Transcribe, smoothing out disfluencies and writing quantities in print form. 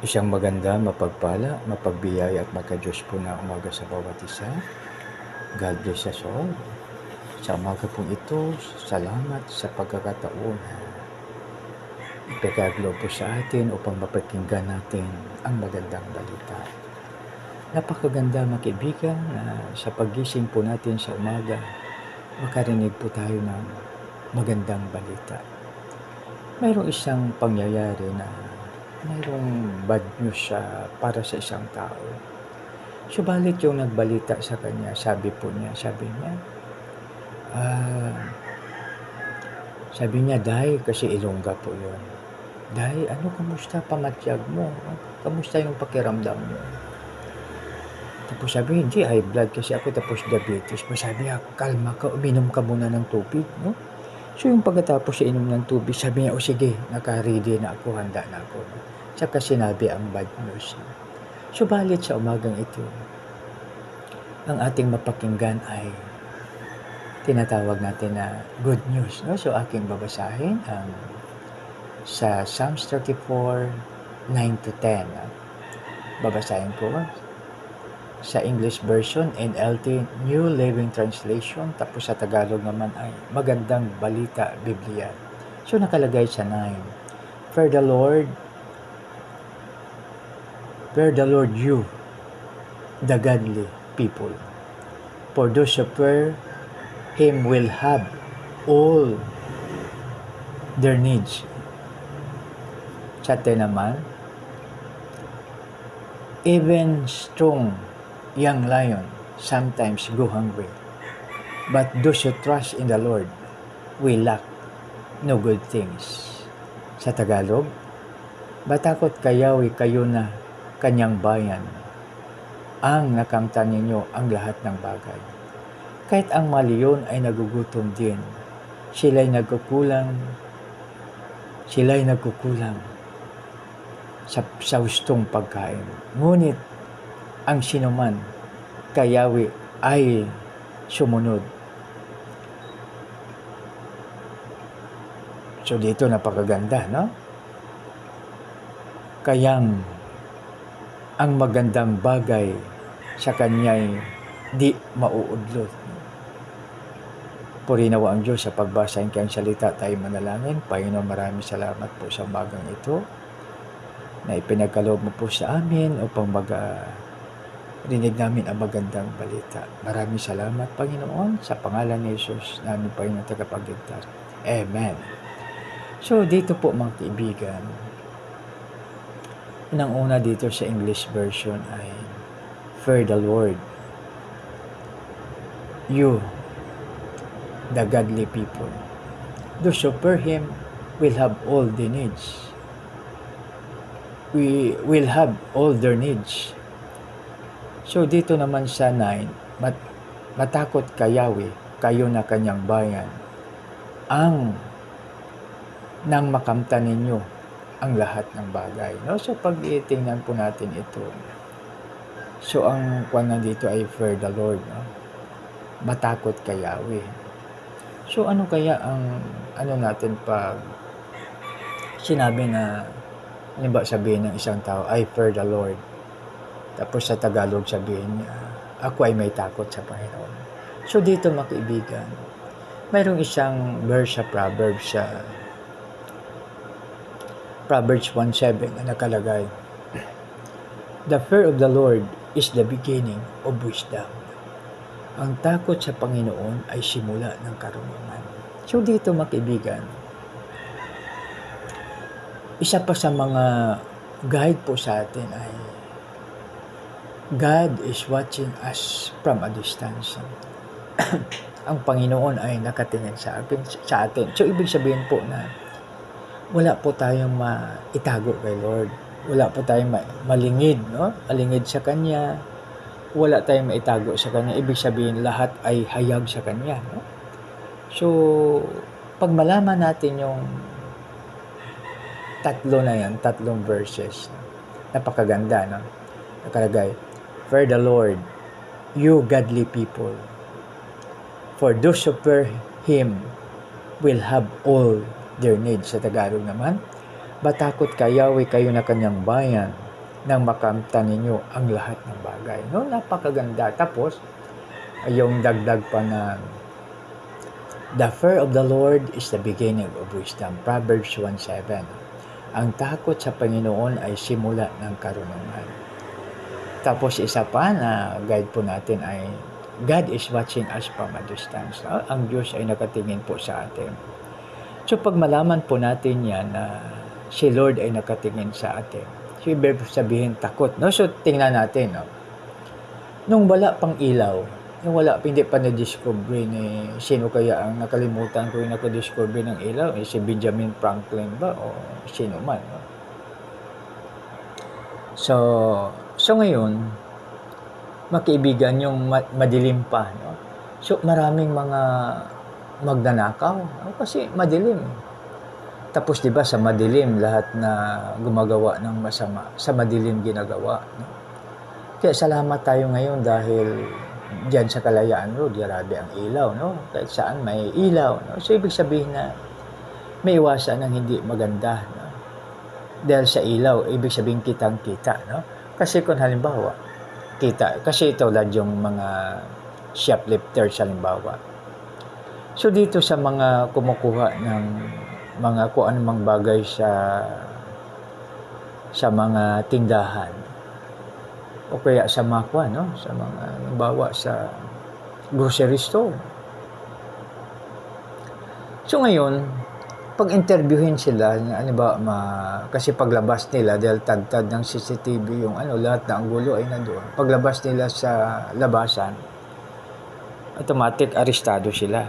Isang maganda, mapagpala, mapagbiyaya at magka-Diyos po na umaga sa bawat isa. God bless us all. Sa umaga pong ito, salamat sa pagkakataon na ipagaglo po sa atin upang mapakinggan natin ang magandang balita. Napakaganda mga kaibigan na sa paggising po natin sa umaga, makarinig po tayo ng magandang balita. Mayroong isang pangyayari na mayroong bad news para sa isang tao. Subalit yung nagbalita sa kanya, sabi niya, Day, kasi Ilongga po yun. Day, kamusta pamatiyag mo? Kamusta yung pakiramdam mo? Tapos sabi, hindi, high blood kasi ako, tapos diabetes. Sabi niya, kalma ka, uminom ka muna ng tubig, no? So yung pagkatapos siya inom ng tubig, sabi niya, sige, naka-ready na ako, handa na ako. Saka sinabi ang bad news. Subalit sa umagang ito, ang ating mapakinggan ay tinatawag natin na good news. No? So aking babasahin sa Psalms 34, 9-10. Babasahin ko sa English version, NLT, New Living Translation, tapos sa Tagalog naman ay Magandang Balita, Biblia. So nakalagay sa 9, Fear the Lord, you, the godly people. For those who fear Him will have all their needs. Sa 10 naman, even strong young lion sometimes go hungry, but those who trust in the Lord will lack no good things. Sa Tagalog, batakot kayawi kayo na kanyang bayan, ang nakamtan ninyo ang lahat ng bagay. Kahit ang maliyon ay nagugutom din, sila'y nagkukulang sa hustong pagkain. Ngunit ang sinuman kayawi ay sumunod. So dito napakaganda, no? Kayang ang magandang bagay sa kanya'y di mauudlot. Purinawa ang Diyos sa pagbasa ng kanyang salita, tayo manalangin. Panginoon, maraming salamat po sa umagang ito na ipinagkaloob mo po sa amin upang rinig namin ang magandang balita. Maraming salamat, Panginoon, sa pangalan ni Jesus namin, Panginoon, tagapagligtas. Amen. So, dito po mga kaibigan, unang-una dito sa English version ay Fear the Lord, you, the godly people. Those who fear Him will have all the needs. We will have all their needs. So dito naman sa 9, matakot kayawi kayo na kanyang bayan, ang nang makamtan ninyo ang lahat ng bagay. No? So pag itingnan po natin ito, so ang kwan dito ay fear the Lord. No? Matakot kayawi. So ano kaya ang natin pag sinabi na, sabihin ng isang tao, I fear the Lord. Tapos sa Tagalog sabihin niya, ako ay may takot sa Panginoon. So dito mga kaibigan, mayroong isang verse sa Proverbs 1:7 na nakalagay, the fear of the Lord is the beginning of wisdom. Ang takot sa Panginoon ay simula ng karunungan. So dito mga kaibigan, isa pa sa mga guide po sa atin ay God is watching us from a distance. Ang Panginoon ay nakatingin sa atin. So ibig sabihin po na wala po tayong maitago kay Lord. Wala po tayong malingid, no? Malingid sa Kanya. Wala tayong maitago sa Kanya. Ibig sabihin lahat ay hayag sa Kanya, no? So pag malaman natin yung tatlong verses, napakaganda, no? Nakalagay, fear the Lord, you godly people. For those who fear Him will have all their needs. Sa Tagalog naman, batakot kayawi kayo na kanyang bayan, nang makamtan ninyo ang lahat ng bagay. No, napakaganda. Tapos, yung dagdag pa na, the fear of the Lord is the beginning of wisdom. Proverbs 1:7. Ang takot sa Panginoon ay simula ng karunungan. Tapos isa pa na guide po natin ay, God is watching us from a distance. No? Ang Diyos ay nakatingin po sa atin. So pag malaman po natin yan na si Lord ay nakatingin sa atin, so ibig sabihin takot. No? So tingnan natin. No? Nung wala pang ilaw, hindi pa na-discover ni sino kaya ang nakalimutan ko yung nakadiscover ng ilaw, si Benjamin Franklin ba o sino man. No? So ngayon, makaibigan, yung madilim pa. No? So maraming mga magnanakaw. No? Kasi madilim. Tapos 'di ba sa madilim lahat na gumagawa ng masama, sa madilim ginagawa. No? Kaya salamat tayo ngayon dahil diyan sa Kalayaan Road, grabe ang ilaw, no? Kahit saan may ilaw, no? So ibig sabihin na may iwasan ng hindi maganda, no? Dahil sa ilaw, ibig sabihin kitang-kita, no? Kasi kung halimbawa, kita, kasi ito lang yung mga shoplifters halimbawa. So dito sa mga kumukuha ng mga kung anumang bagay sa mga tindahan, o kaya sa makwa, no? Sa mga bawa sa grocery store. So ngayon, pag interviewin sila, ano ba, kasi paglabas nila, dahil tad-tad ng CCTV yung lahat ng gulo ay nandoon. Paglabas nila sa labasan, automatic arestado sila.